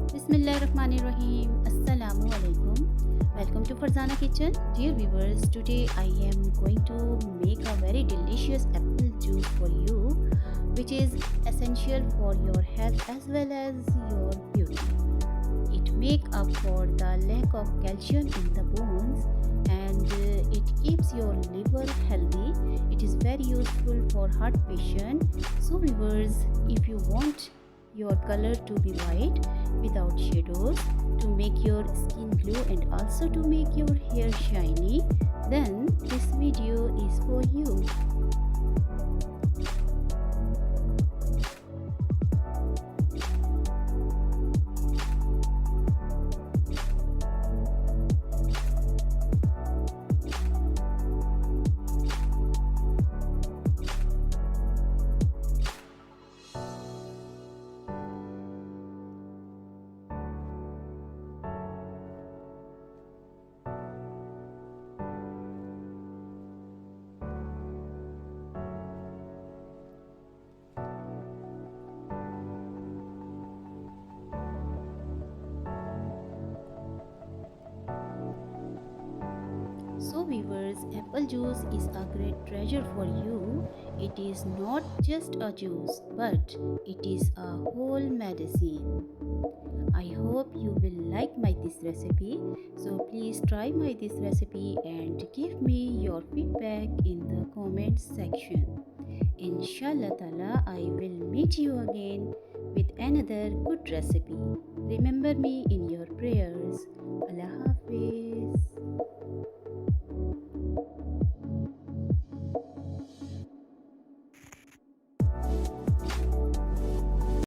Bismillahirrahmanirrahim. Assalamu alaikum. Welcome to Farzana Kitchen. Dear viewers, today I am going to make a very delicious apple juice for you, which is essential for your health as well as your beauty. It make up for the lack of calcium in the bones and it keeps your liver healthy. It is very useful for heart patient. So viewers, if you want your color to be white without shadows, to make your skin glow and also to make your hair shiny, then this video is for you. So, viewers, apple juice is a great treasure for you. It is not just a juice, but it is a whole medicine. I hope you will like my this recipe. So please try my this recipe and give me your feedback in the comment section. Inshallah Ta'ala, I will meet you again with another good recipe. Remember me in your prayers. Allah Hafiz.